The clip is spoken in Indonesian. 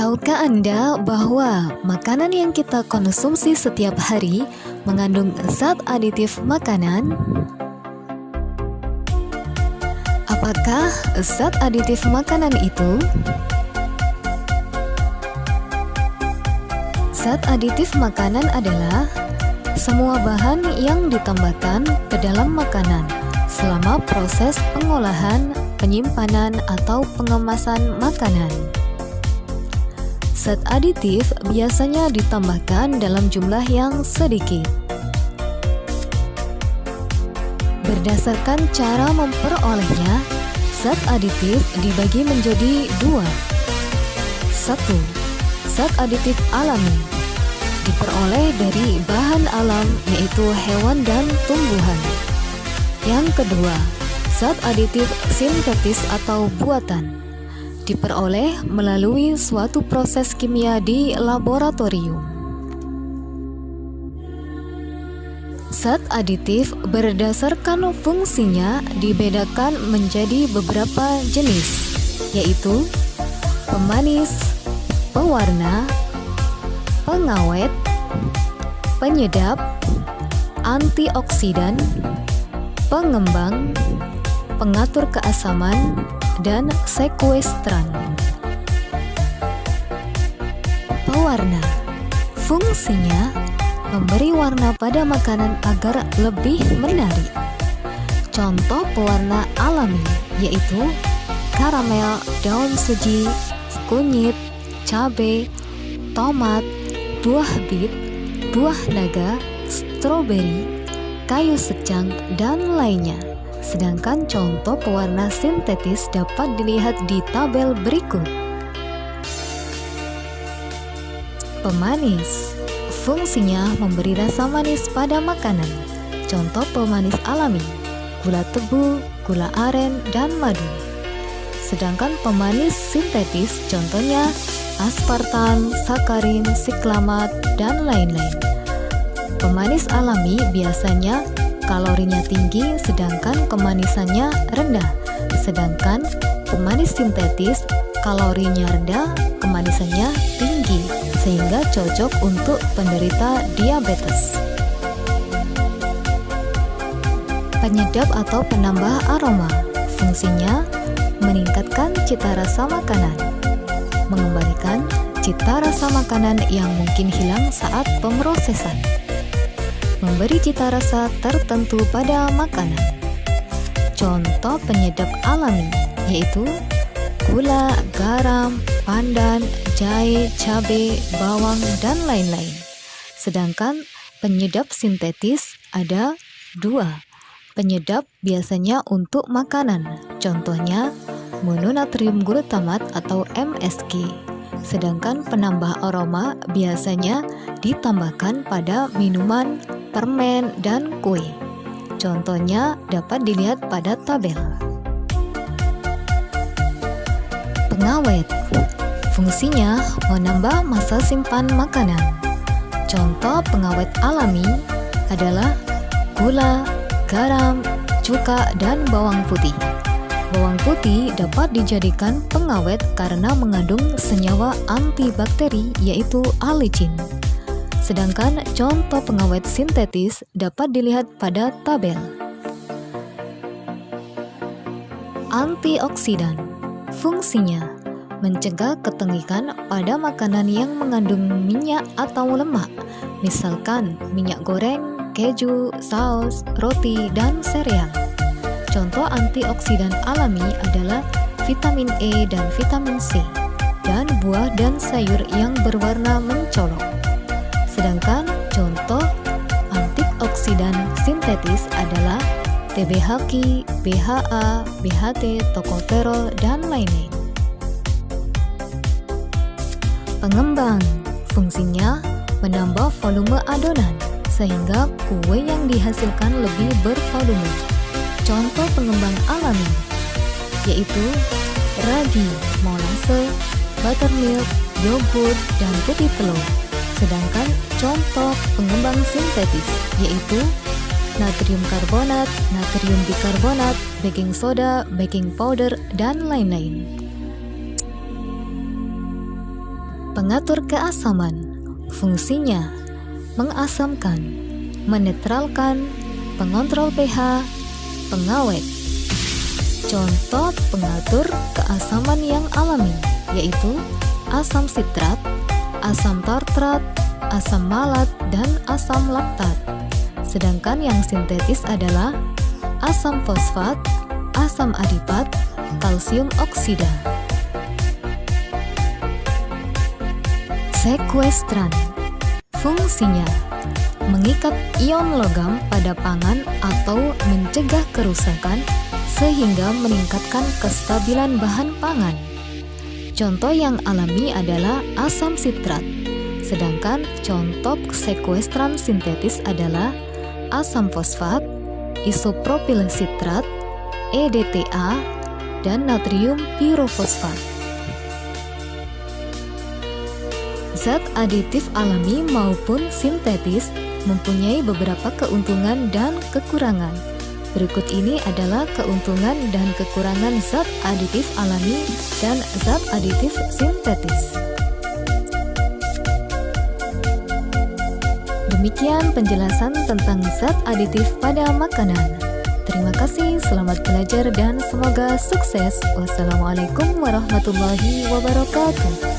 Tahukah Anda bahwa makanan yang kita konsumsi setiap hari mengandung zat aditif makanan? Apakah zat aditif makanan itu? Zat aditif makanan adalah semua bahan yang ditambahkan ke dalam makanan selama proses pengolahan, penyimpanan, atau pengemasan makanan. Zat aditif biasanya ditambahkan dalam jumlah yang sedikit. Berdasarkan cara memperolehnya, zat aditif dibagi menjadi dua. 1. Zat aditif alami diperoleh dari bahan alam, yaitu hewan dan tumbuhan. Yang kedua, zat aditif sintetis atau buatan diperoleh melalui suatu proses kimia di laboratorium. Zat aditif berdasarkan fungsinya dibedakan menjadi beberapa jenis, yaitu pemanis, pewarna, pengawet, penyedap, antioksidan, pengembang, pengatur keasaman, dan sekuestran. Pewarna fungsinya memberi warna pada makanan agar lebih menarik. Contoh pewarna alami yaitu karamel, daun suji, kunyit, cabai, tomat, buah bit, buah naga, stroberi, kayu secang, dan lainnya. Sedangkan contoh pewarna sintetis dapat dilihat di tabel berikut. Pemanis fungsinya memberi rasa manis pada makanan. Contoh pemanis alami, gula tebu, gula aren, dan madu. Sedangkan pemanis sintetis contohnya aspartam, sakarin, siklamat, dan lain-lain. Pemanis alami biasanya kalorinya tinggi sedangkan kemanisannya rendah. Sedangkan pemanis sintetis kalorinya rendah, kemanisannya tinggi, sehingga cocok untuk penderita diabetes. Penyedap atau penambah aroma fungsinya meningkatkan cita rasa makanan, mengembalikan cita rasa makanan yang mungkin hilang saat pemrosesan, memberi cita rasa tertentu pada makanan. Contoh penyedap alami yaitu gula, garam, pandan, jahe, cabai, bawang, dan lain-lain. Sedangkan penyedap sintetis ada dua. Penyedap biasanya untuk makanan, contohnya mononatrium glutamat atau MSG. Sedangkan penambah aroma biasanya ditambahkan pada minuman, permen, dan kue. Contohnya dapat dilihat pada tabel. Pengawet fungsinya menambah masa simpan makanan. Contoh pengawet alami adalah gula, garam, cuka, dan bawang putih. Bawang putih dapat dijadikan pengawet karena mengandung senyawa antibakteri yaitu alicin. Sedangkan contoh pengawet sintetis dapat dilihat pada tabel. Antioksidan fungsinya mencegah ketengikan pada makanan yang mengandung minyak atau lemak, misalkan minyak goreng, keju, saus, roti, dan sereal. Contoh antioksidan alami adalah vitamin E dan vitamin C, dan buah dan sayur yang berwarna mencolok. Sedangkan contoh antioksidan sintetis adalah TBHQ, BHA, BHT, tokoferol, dan lain-lain. Pengembang fungsinya menambah volume adonan sehingga kue yang dihasilkan lebih bervolume. Contoh pengembang alami yaitu ragi, molase, buttermilk, yogurt, dan putih telur. Sedangkan contoh pengembang sintetis yaitu natrium karbonat, natrium bikarbonat, baking soda, baking powder, dan lain-lain. Pengatur keasaman. Fungsinya mengasamkan, menetralkan, pengontrol pH, pengawet. Contoh pengatur keasaman yang alami yaitu asam sitrat, asam tartrat, asam malat, dan asam laktat. Sedangkan yang sintetis adalah asam fosfat, asam adipat, kalsium oksida. Sekuestran. Fungsinya mengikat ion logam pada pangan atau mencegah kerusakan sehingga meningkatkan kestabilan bahan pangan. Contoh yang alami adalah asam sitrat. Sedangkan contoh sekuestran sintetis adalah asam fosfat, isopropil sitrat, EDTA, dan natrium pirofosfat. Zat aditif alami maupun sintetis mempunyai beberapa keuntungan dan kekurangan. Berikut ini adalah keuntungan dan kekurangan zat aditif alami dan zat aditif sintetis. Demikian penjelasan tentang zat aditif pada makanan. Terima kasih, selamat belajar dan semoga sukses. Wassalamualaikum warahmatullahi wabarakatuh.